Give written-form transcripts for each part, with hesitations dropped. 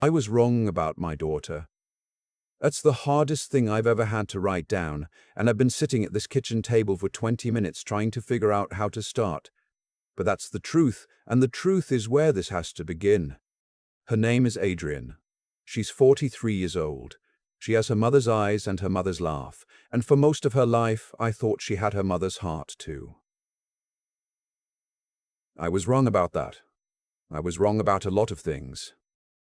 I was wrong about my daughter. That's the hardest thing I've ever had to write down, and I've been sitting at this kitchen table for 20 minutes trying to figure out how to start. But that's the truth, and the truth is where this has to begin. Her name is Adrian. She's 43 years old. She has her mother's eyes and her mother's laugh, and for most of her life, I thought she had her mother's heart too. I was wrong about that. I was wrong about a lot of things.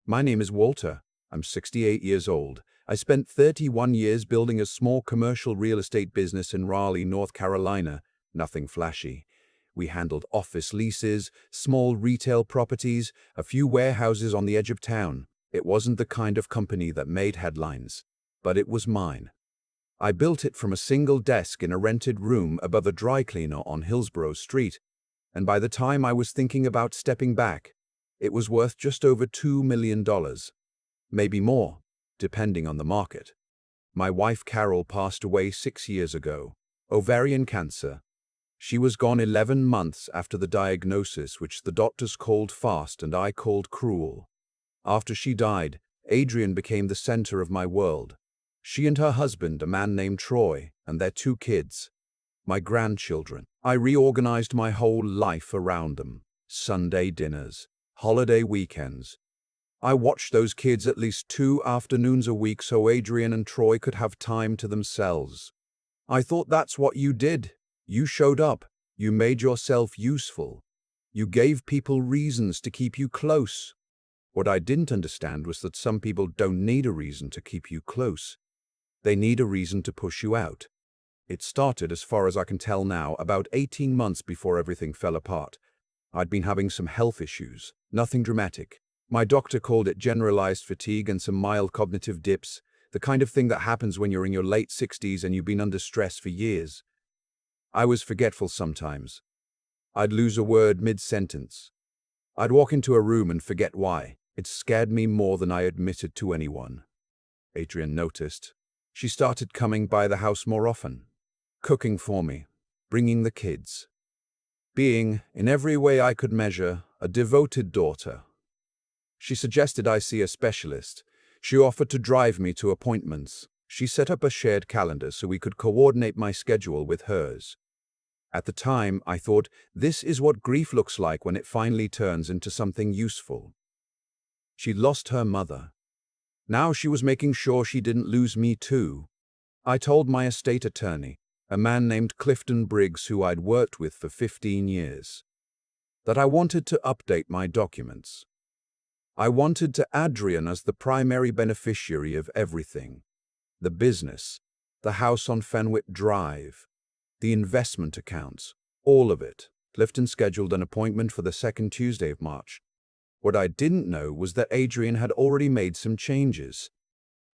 My name is Walter. I'm 68 years old. I spent 31 years building a small commercial real estate business in Raleigh, North Carolina. Nothing flashy. We handled office leases, small retail properties, a few warehouses on the edge of town. It wasn't the kind of company that made headlines, but it was mine. I built it from a single desk in a rented room above a dry cleaner on Hillsborough Street, and by the time I was thinking about stepping back, it was worth just over $2 million. Maybe more, depending on the market. My wife Carol passed away 6 years ago. Ovarian cancer. She was gone 11 months after the diagnosis, which the doctors called fast and I called cruel. After she died, Adrian became the center of my world. She and her husband, a man named Troy, and their 2 kids. My grandchildren. I reorganized my whole life around them. Sunday dinners, holiday weekends. I watched those kids at least 2 afternoons a week so Adrian and Troy could have time to themselves. I thought that's what you did. You showed up. You made yourself useful. You gave people reasons to keep you close. What I didn't understand was that some people don't need a reason to keep you close. They need a reason to push you out. It started, as far as I can tell now, about 18 months before everything fell apart. I'd been having some health issues, nothing dramatic. My doctor called it generalized fatigue and some mild cognitive dips, the kind of thing that happens when you're in your late 60s and you've been under stress for years. I was forgetful sometimes. I'd lose a word mid-sentence. I'd walk into a room and forget why. It scared me more than I admitted to anyone. Adrian noticed. She started coming by the house more often, cooking for me, bringing the kids. Being, in every way I could measure, a devoted daughter. She suggested I see a specialist. She offered to drive me to appointments. She set up a shared calendar so we could coordinate my schedule with hers. At the time, I thought, this is what grief looks like when it finally turns into something useful. She'd lost her mother. Now she was making sure she didn't lose me too. I told my estate attorney, a man named Clifton Briggs who I'd worked with for 15 years, that I wanted to update my documents. I wanted to Adrian as the primary beneficiary of everything. The business, the house on Fenwick Drive, the investment accounts, all of it. Clifton scheduled an appointment for the 2nd Tuesday of March. What I didn't know was that Adrian had already made some changes.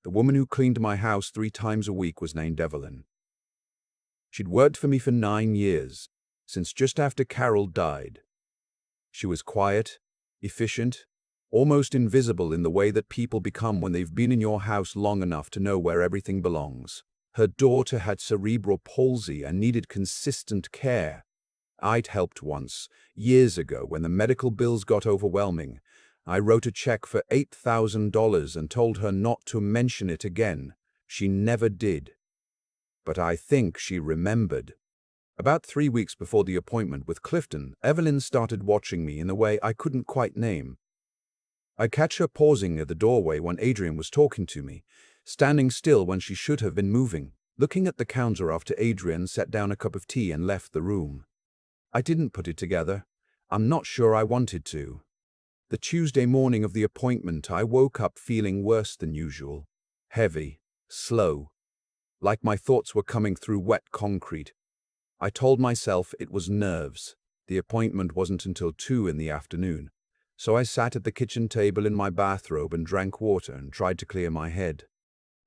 The woman who cleaned my house 3 times a week was named Evelyn. She'd worked for me for 9 years, since just after Carol died. She was quiet, efficient, almost invisible in the way that people become when they've been in your house long enough to know where everything belongs. Her daughter had cerebral palsy and needed consistent care. I'd helped once, years ago, when the medical bills got overwhelming. I wrote a check for $8,000 and told her not to mention it again. She never did. But I think she remembered. About 3 weeks before the appointment with Clifton, Evelyn started watching me in a way I couldn't quite name. I'd catch her pausing at the doorway when Adrian was talking to me, standing still when she should have been moving, looking at the counter after Adrian set down a cup of tea and left the room. I didn't put it together. I'm not sure I wanted to. The Tuesday morning of the appointment, I woke up feeling worse than usual. Heavy, slow, like my thoughts were coming through wet concrete. I told myself it was nerves. The appointment wasn't until 2 in the afternoon. So I sat at the kitchen table in my bathrobe and drank water and tried to clear my head.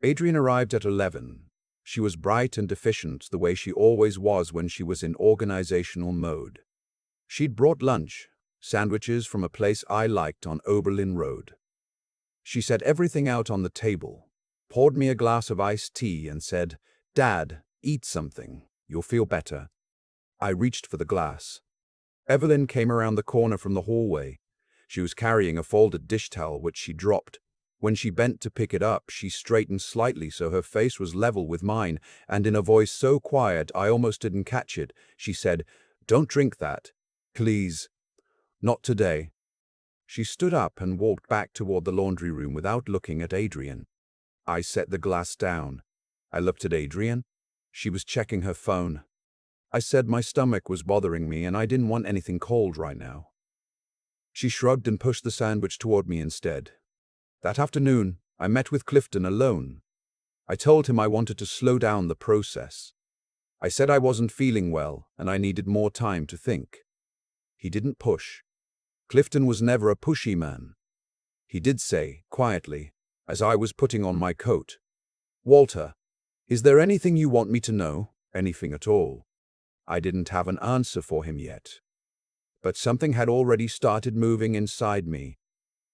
Adrian arrived at 11. She was bright and efficient the way she always was when she was in organizational mode. She'd brought lunch, sandwiches from a place I liked on Oberlin Road. She set everything out on the table, poured me a glass of iced tea and said, "Dad, eat something. You'll feel better." I reached for the glass. Evelyn came around the corner from the hallway. She was carrying a folded dish towel which she dropped. When she bent to pick it up, she straightened slightly so her face was level with mine, and in a voice so quiet I almost didn't catch it, she said, "Don't drink that. Please. Not today." She stood up and walked back toward the laundry room without looking at Adrian. I set the glass down. I looked at Adrian. She was checking her phone. I said my stomach was bothering me and I didn't want anything cold right now. She shrugged and pushed the sandwich toward me instead. That afternoon, I met with Clifton alone. I told him I wanted to slow down the process. I said I wasn't feeling well and I needed more time to think. He didn't push. Clifton was never a pushy man. He did say, quietly, as I was putting on my coat, "Walter, is there anything you want me to know? Anything at all?" I didn't have an answer for him yet. But something had already started moving inside me.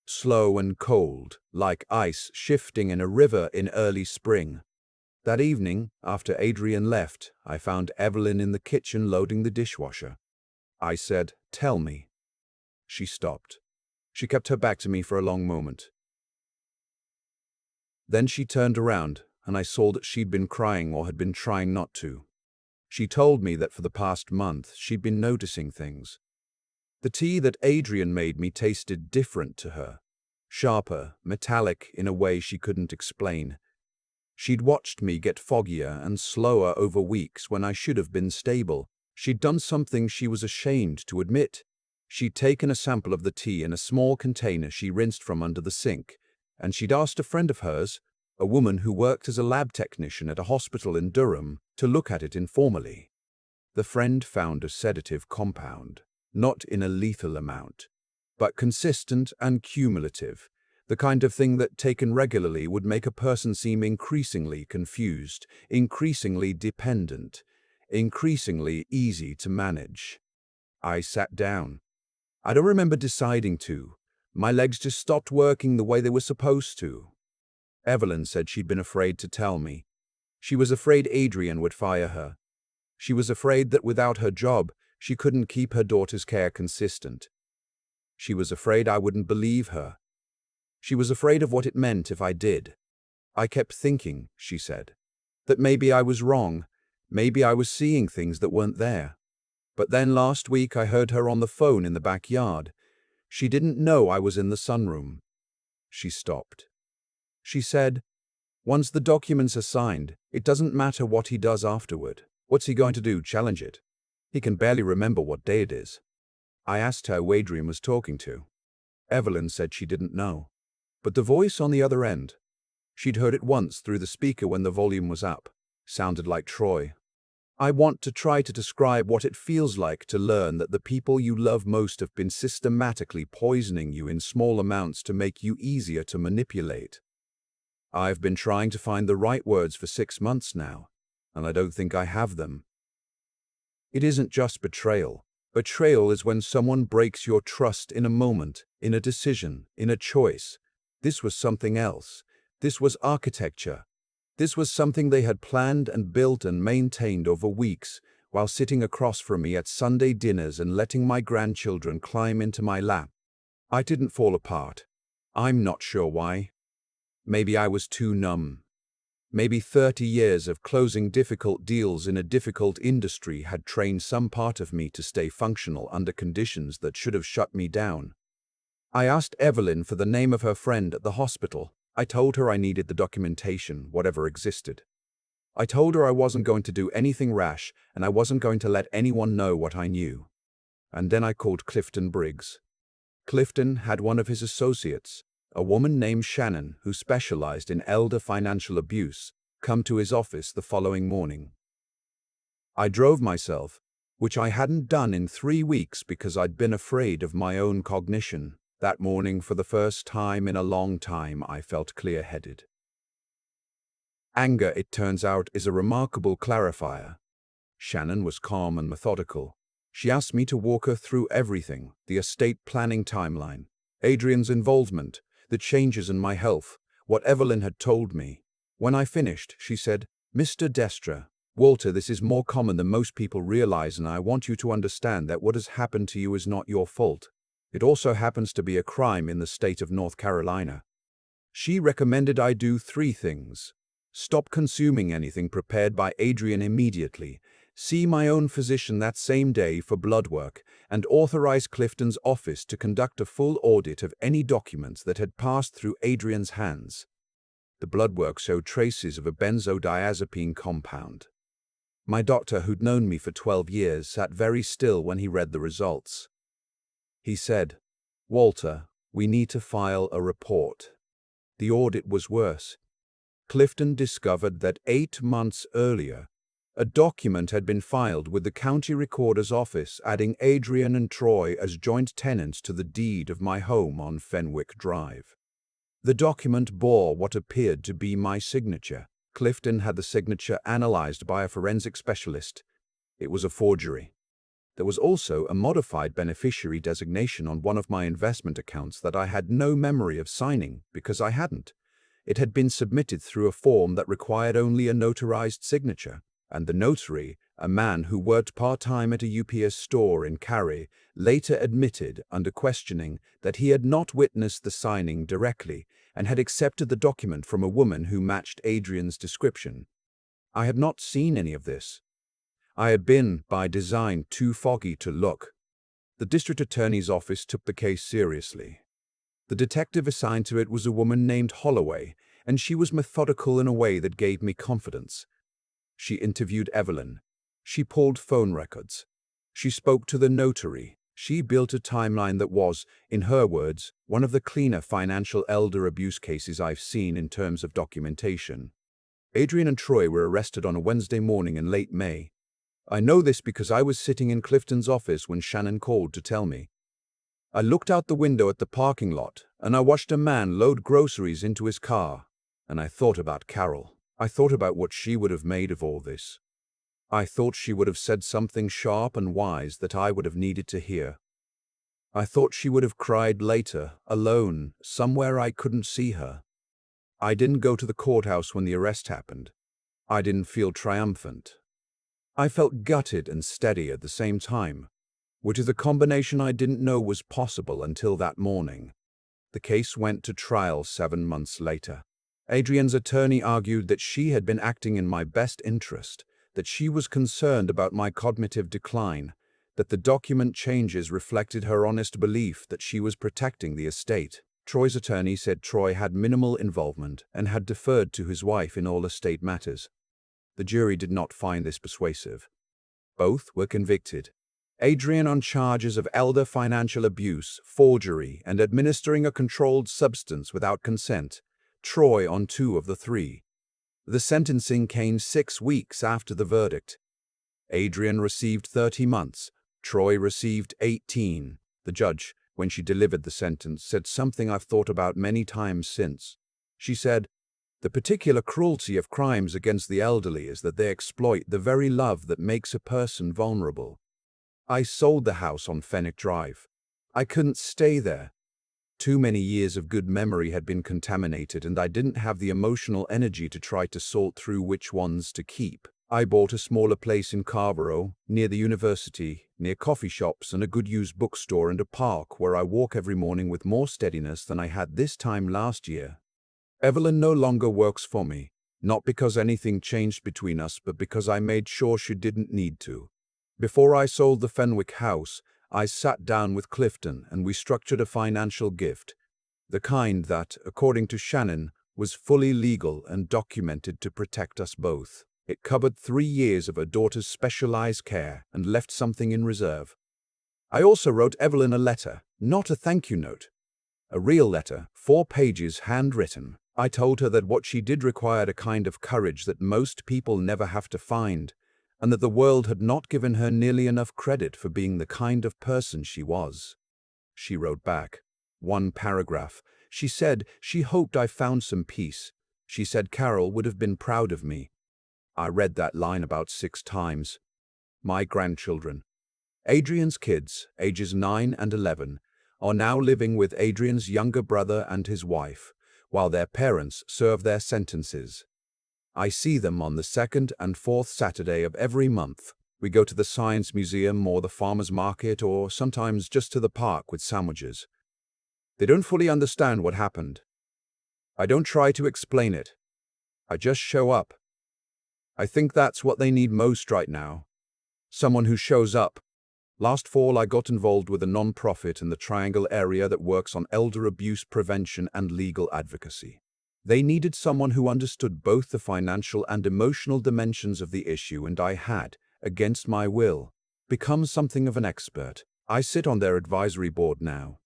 Slow and cold, like ice shifting in a river in early spring. That evening, after Adrian left, I found Evelyn in the kitchen loading the dishwasher. I said, "Tell me." She stopped. She kept her back to me for a long moment. Then she turned around, and I saw that she'd been crying or had been trying not to. She told me that for the past month she'd been noticing things. The tea that Adrian made me tasted different to her. Sharper, metallic in a way she couldn't explain. She'd watched me get foggier and slower over weeks when I should have been stable. She'd done something she was ashamed to admit. She'd taken a sample of the tea in a small container she rinsed from under the sink, and she'd asked a friend of hers, a woman who worked as a lab technician at a hospital in Durham, to look at it informally. The friend found a sedative compound, not in a lethal amount, but consistent and cumulative, the kind of thing that taken regularly would make a person seem increasingly confused, increasingly dependent, increasingly easy to manage. I sat down. I don't remember deciding to. My legs just stopped working the way they were supposed to. Evelyn said she'd been afraid to tell me. She was afraid Adrian would fire her. She was afraid that without her job, she couldn't keep her daughter's care consistent. She was afraid I wouldn't believe her. She was afraid of what it meant if I did. I kept thinking, she said, that maybe I was wrong, maybe I was seeing things that weren't there. But then last week I heard her on the phone in the backyard. She didn't know I was in the sunroom. She stopped. She said, "Once the documents are signed, it doesn't matter what he does afterward. What's he going to do, challenge it? He can barely remember what day it is." I asked her who Adrian was talking to. Evelyn said she didn't know. But the voice on the other end, she'd heard it once through the speaker when the volume was up, sounded like Troy. I want to try to describe what it feels like to learn that the people you love most have been systematically poisoning you in small amounts to make you easier to manipulate. I've been trying to find the right words for 6 months now, and I don't think I have them. It isn't just betrayal. Betrayal is when someone breaks your trust in a moment, in a decision, in a choice. This was something else. This was architecture. This was something they had planned and built and maintained over weeks, while sitting across from me at Sunday dinners and letting my grandchildren climb into my lap. I didn't fall apart. I'm not sure why. Maybe I was too numb. Maybe 30 years of closing difficult deals in a difficult industry had trained some part of me to stay functional under conditions that should have shut me down. I asked Evelyn for the name of her friend at the hospital. I told her I needed the documentation, whatever existed. I told her I wasn't going to do anything rash and I wasn't going to let anyone know what I knew. And then I called Clifton Briggs. Clifton had one of his associates, a woman named Shannon who specialized in elder financial abuse, come to his office the following morning. I drove myself, which I hadn't done in 3 weeks because I'd been afraid of my own cognition. That morning, for the first time in a long time, I felt clear-headed. Anger, it turns out, is a remarkable clarifier. Shannon was calm and methodical. She asked me to walk her through everything, the estate planning timeline, Adrian's involvement, the changes in my health, what Evelyn had told me. When I finished, she said, "Mr. Destra, Walter, this is more common than most people realize, and I want you to understand that what has happened to you is not your fault. It also happens to be a crime in the state of North Carolina. She recommended I do 3 things. Stop consuming anything prepared by Adrian immediately, see my own physician that same day for blood work, and authorize Clifton's office to conduct a full audit of any documents that had passed through Adrian's hands. The blood work showed traces of a benzodiazepine compound. My doctor, who'd known me for 12 years, sat very still when he read the results. He said, "Walter, we need to file a report." The audit was worse. Clifton discovered that 8 months earlier, a document had been filed with the county recorder's office adding Adrian and Troy as joint tenants to the deed of my home on Fenwick Drive. The document bore what appeared to be my signature. Clifton had the signature analyzed by a forensic specialist. It was a forgery. There was also a modified beneficiary designation on one of my investment accounts that I had no memory of signing because I hadn't. It had been submitted through a form that required only a notarized signature, and the notary, a man who worked part-time at a UPS store in Carey, later admitted under questioning that he had not witnessed the signing directly and had accepted the document from a woman who matched Adrian's description. I had not seen any of this. I had been, by design, too foggy to look. The district attorney's office took the case seriously. The detective assigned to it was a woman named Holloway, and she was methodical in a way that gave me confidence. She interviewed Evelyn. She pulled phone records. She spoke to the notary. She built a timeline that was, in her words, one of the cleaner financial elder abuse cases I've seen in terms of documentation. Adrian and Troy were arrested on a Wednesday morning in late May. I know this because I was sitting in Clifton's office when Shannon called to tell me. I looked out the window at the parking lot, and I watched a man load groceries into his car, and I thought about Carol. I thought about what she would have made of all this. I thought she would have said something sharp and wise that I would have needed to hear. I thought she would have cried later, alone, somewhere I couldn't see her. I didn't go to the courthouse when the arrest happened. I didn't feel triumphant. I felt gutted and steady at the same time, which is a combination I didn't know was possible until that morning. The case went to trial 7 months later. Adrian's attorney argued that she had been acting in my best interest, that she was concerned about my cognitive decline, that the document changes reflected her honest belief that she was protecting the estate. Troy's attorney said Troy had minimal involvement and had deferred to his wife in all estate matters. The jury did not find this persuasive. Both were convicted. Adrian on charges of elder financial abuse, forgery, and administering a controlled substance without consent. Troy on 2 of the 3. The sentencing came 6 weeks after the verdict. Adrian received 30 months. Troy received 18. The judge, when she delivered the sentence, said something I've thought about many times since. She said, "The particular cruelty of crimes against the elderly is that they exploit the very love that makes a person vulnerable." I sold the house on Fenwick Drive. I couldn't stay there. Too many years of good memory had been contaminated, and I didn't have the emotional energy to try to sort through which ones to keep. I bought a smaller place in Carrborough, near the university, near coffee shops and a good used bookstore and a park where I walk every morning with more steadiness than I had this time last year. Evelyn no longer works for me, not because anything changed between us, but because I made sure she didn't need to. Before I sold the Fenwick house, I sat down with Clifton and we structured a financial gift, the kind that, according to Shannon, was fully legal and documented to protect us both. It covered 3 years of her daughter's specialized care and left something in reserve. I also wrote Evelyn a letter, not a thank you note. A real letter, 4 pages handwritten. I told her that what she did required a kind of courage that most people never have to find, and that the world had not given her nearly enough credit for being the kind of person she was. She wrote back. 1 paragraph. She said she hoped I found some peace. She said Carol would have been proud of me. I read that line about 6 times. My grandchildren. Adrian's kids, ages 9 and 11, are now living with Adrian's younger brother and his wife, while their parents serve their sentences. I see them on the 2nd and 4th Saturday of every month. We go to the Science Museum or the farmer's market or sometimes just to the park with sandwiches. They don't fully understand what happened. I don't try to explain it. I just show up. I think that's what they need most right now. Someone who shows up. Last fall, I got involved with a non-profit in the Triangle area that works on elder abuse prevention and legal advocacy. They needed someone who understood both the financial and emotional dimensions of the issue, and I had, against my will, become something of an expert. I sit on their advisory board now.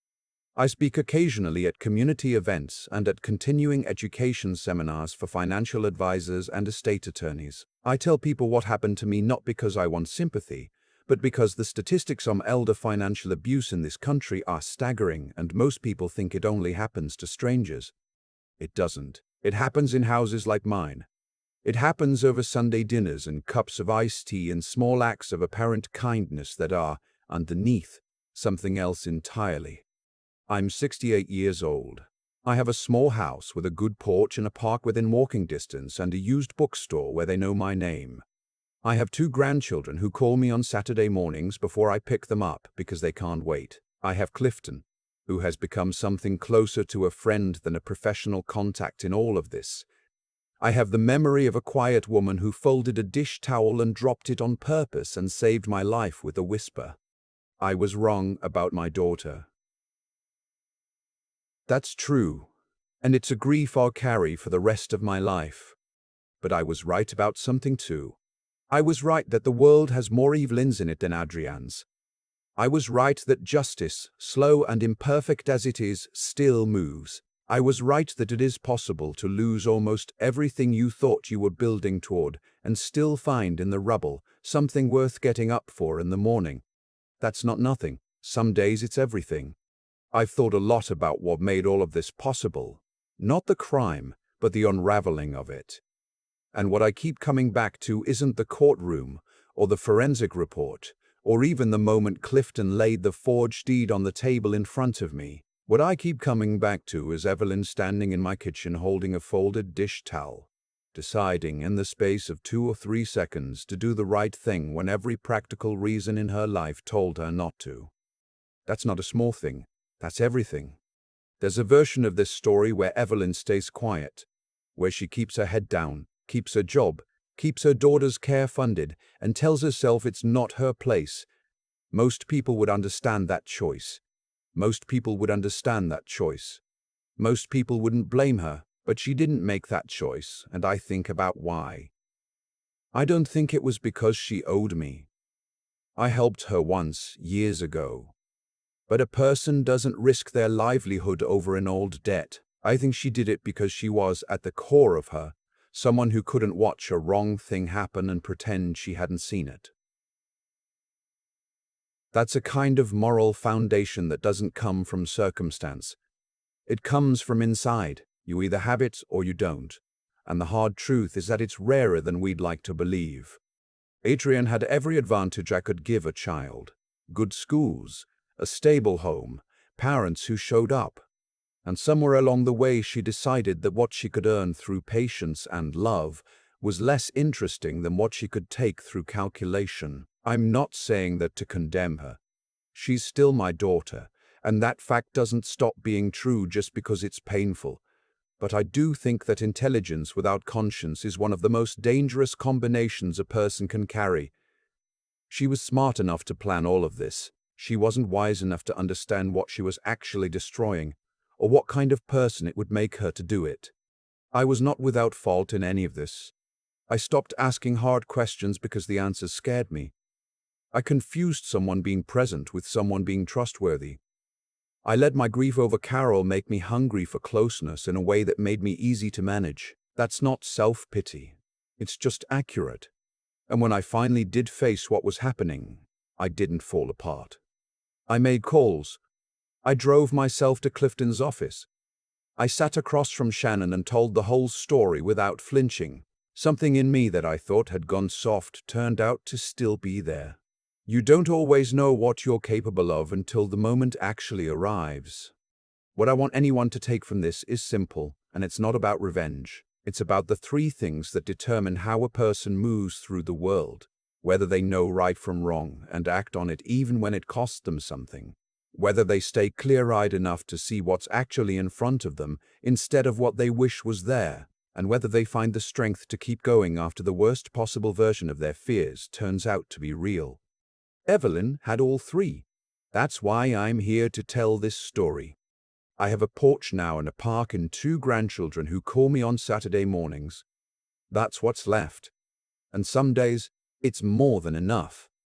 I speak occasionally at community events and at continuing education seminars for financial advisors and estate attorneys. I tell people what happened to me not because I want sympathy, but because the statistics on elder financial abuse in this country are staggering, and most people think it only happens to strangers. It doesn't. It happens in houses like mine. It happens over Sunday dinners and cups of iced tea and small acts of apparent kindness that are, underneath, something else entirely. I'm 68 years old. I have a small house with a good porch and a park within walking distance and a used bookstore where they know my name. I have 2 grandchildren who call me on Saturday mornings before I pick them up because they can't wait. I have Clifton, who has become something closer to a friend than a professional contact in all of this. I have the memory of a quiet woman who folded a dish towel and dropped it on purpose and saved my life with a whisper. I was wrong about my daughter. That's true, and it's a grief I'll carry for the rest of my life. But I was right about something too. I was right that the world has more Evelyns in it than Adrians. I was right that justice, slow and imperfect as it is, still moves. I was right that it is possible to lose almost everything you thought you were building toward and still find in the rubble something worth getting up for in the morning. That's not nothing. Some days it's everything. I've thought a lot about what made all of this possible. Not the crime, but the unraveling of it. And what I keep coming back to isn't the courtroom, or the forensic report, or even the moment Clifton laid the forged deed on the table in front of me. What I keep coming back to is Evelyn standing in my kitchen holding a folded dish towel, deciding in the space of 2 or 3 seconds to do the right thing when every practical reason in her life told her not to. That's not a small thing. That's everything. There's a version of this story where Evelyn stays quiet, where she keeps her head down, keeps her job, keeps her daughter's care funded, and tells herself it's not her place. Most people would understand that choice. Most people would understand that choice. Most people wouldn't blame her, but she didn't make that choice, and I think about why. I don't think it was because she owed me. I helped her once, years ago. But a person doesn't risk their livelihood over an old debt. I think she did it because she was, at the core of her, someone who couldn't watch a wrong thing happen and pretend she hadn't seen it. That's a kind of moral foundation that doesn't come from circumstance. It comes from inside. You either have it or you don't. And the hard truth is that it's rarer than we'd like to believe. Adrian had every advantage I could give a child. Good schools, a stable home, parents who showed up. And somewhere along the way she decided that what she could earn through patience and love was less interesting than what she could take through calculation. I'm not saying that to condemn her. She's still my daughter, and that fact doesn't stop being true just because it's painful. But I do think that intelligence without conscience is one of the most dangerous combinations a person can carry. She was smart enough to plan all of this. She wasn't wise enough to understand what she was actually destroying, or what kind of person it would make her to do it. I was not without fault in any of this. I stopped asking hard questions because the answers scared me. I confused someone being present with someone being trustworthy. I let my grief over Carol make me hungry for closeness in a way that made me easy to manage. That's not self-pity. It's just accurate. And when I finally did face what was happening, I didn't fall apart. I made calls. I drove myself to Clifton's office. I sat across from Shannon and told the whole story without flinching. Something in me that I thought had gone soft turned out to still be there. You don't always know what you're capable of until the moment actually arrives. What I want anyone to take from this is simple, and it's not about revenge. It's about the 3 things that determine how a person moves through the world, whether they know right from wrong and act on it even when it costs them something. Whether they stay clear-eyed enough to see what's actually in front of them instead of what they wish was there, and whether they find the strength to keep going after the worst possible version of their fears turns out to be real. Evelyn had all three. That's why I'm here to tell this story. I have a porch now and a park and 2 grandchildren who call me on Saturday mornings. That's what's left. And some days, it's more than enough.